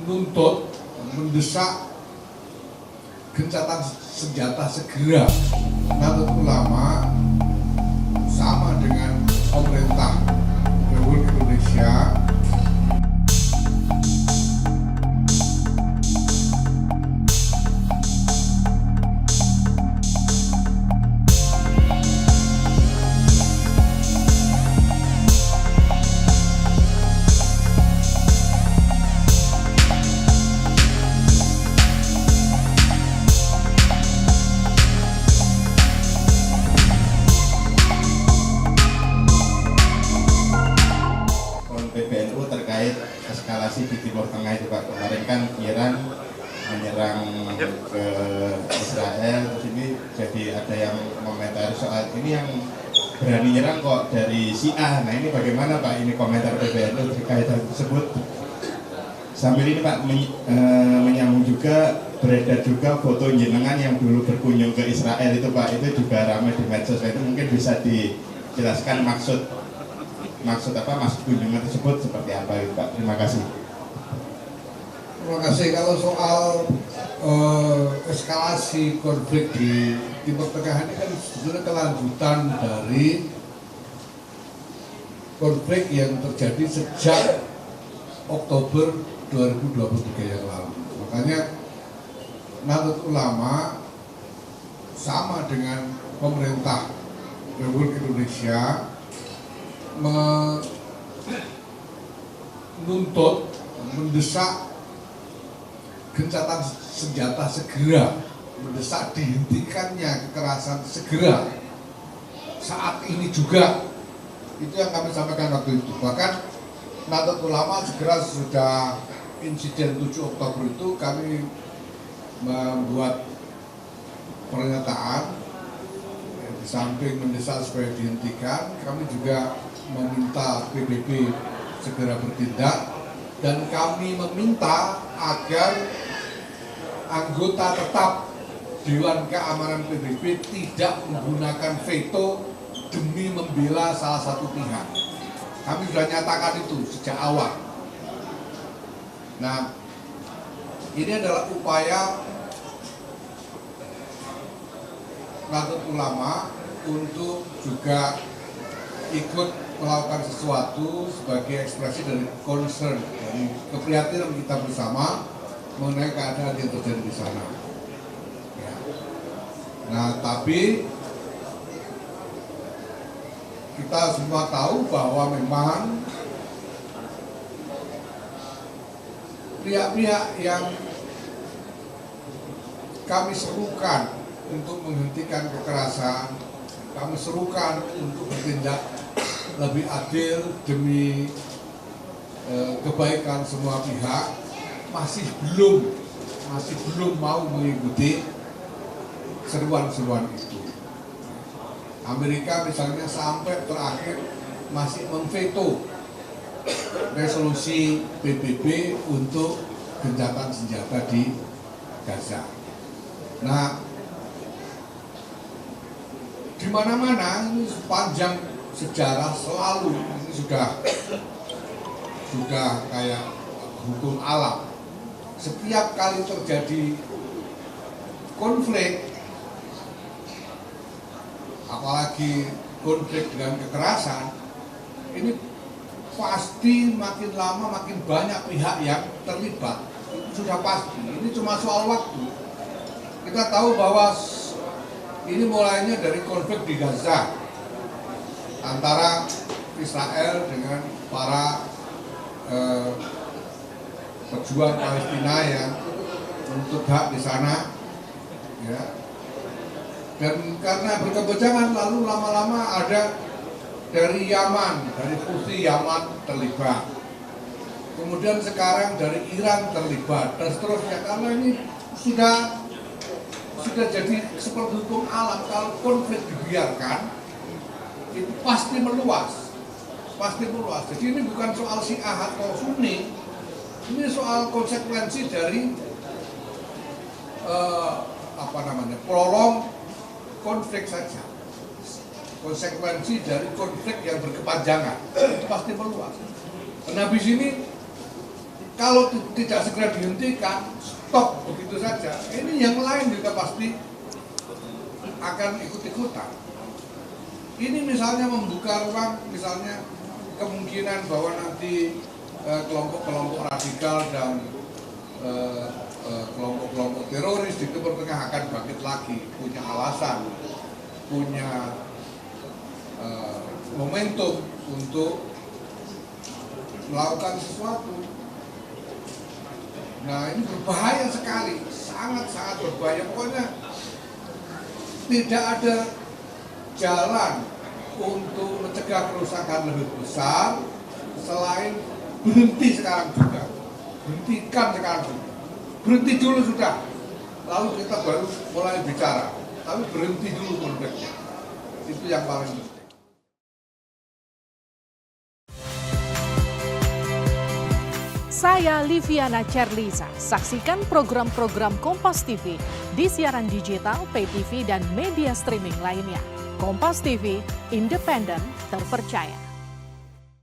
menuntut, mendesak gencatan senjata segera. Nahdlatul Ulama sama dengan pemerintah Republik Indonesia PBNU terkait eskalasi di Timur Tengah itu Pak. Kemarin kan Iran menyerang ke Israel, terus ini jadi ada yang komentar soal ini yang berani nyerang kok dari Syiah. Nah ini bagaimana Pak ini komentar PBNU terkait hal tersebut? Sambil ini Pak menyambung juga beredar juga foto jenengan yang dulu berkunjung ke Israel itu Pak, itu juga ramai di medsos. Itu mungkin bisa dijelaskan maksud kunjungan tersebut seperti apa itu Pak? Terima kasih. Terima kasih. Kalau soal eskalasi konflik di Timur Tengah ini kan sebetulnya kelanjutan dari konflik yang terjadi sejak Oktober 2023 yang lalu. Makanya Nahdlatul Ulama sama dengan pemerintah Republik Indonesia menuntut, mendesak gencatan senjata segera, mendesak dihentikannya kekerasan segera. Saat ini juga itu yang kami sampaikan waktu itu. Bahkan Nahdlatul Ulama segera sudah insiden 7 Oktober itu kami membuat pernyataan di samping mendesak supaya dihentikan, kami juga meminta PBB segera bertindak, dan kami meminta agar anggota tetap Dewan Keamanan PBB tidak menggunakan veto demi membela salah satu pihak. Kami sudah nyatakan itu sejak awal. Nah, ini adalah upaya Nahdlatul Ulama untuk juga ikut melakukan sesuatu sebagai ekspresi dari concern, dari keprihatinan kita bersama mengenai keadaan yang terjadi di sana. Ya. Nah, tapi kita semua tahu bahwa memang pihak-pihak yang kami serukan untuk menghentikan kekerasan, kami serukan untuk bertindak lebih adil demi kebaikan semua pihak, masih belum mau mengikuti seruan-seruan itu. Amerika misalnya sampai terakhir masih memveto resolusi PBB untuk gencatan senjata di Gaza. Nah, di mana-mana ini sepanjang sejarah selalu ini sudah kayak hukum alam. Setiap kali terjadi konflik, apalagi konflik dengan kekerasan, ini pasti makin lama makin banyak pihak yang terlibat. Itu sudah pasti. Ini cuma soal waktu. Kita tahu bahwa ini mulainya dari konflik di Gaza antara Israel dengan para pejuang Palestina yang menuntut hak di sana, ya. Dan karena berkepanjangan lalu lama-lama ada dari Yaman, dari Houthi Yaman terlibat. Kemudian sekarang dari Iran terlibat dan seterusnya. Karena ini sudah jadi seperti hukum alam, kalau konflik dibiarkan itu pasti meluas. Jadi ini bukan soal Syiah atau Sunni, ini soal konsekuensi dari prolong konflik saja. Konsekuensi dari konflik yang berkepanjangan itu pasti meluas. Dan habis ini kalau tidak segera dihentikan, stop begitu saja, ini yang lain juga pasti akan ikut-ikutan. Ini misalnya membuka ruang, misalnya kemungkinan bahwa nanti kelompok-kelompok radikal dan kelompok-kelompok teroris di Timur Tengah akan bangkit lagi, punya alasan, punya momentum untuk melakukan sesuatu. Nah, ini berbahaya sekali, sangat-sangat berbahaya. Pokoknya tidak ada jalan untuk mencegah kerusakan lebih besar selain berhenti sekarang juga. Hentikan sekarang juga. Berhenti dulu sudah, lalu kita baru mulai bicara. Tapi berhenti dulu konfliknya. Itu yang paling penting. Saya Liviana Cerlisa. Saksikan program-program Kompas TV di siaran digital, pay TV, dan media streaming lainnya. Kompas TV, independen, terpercaya.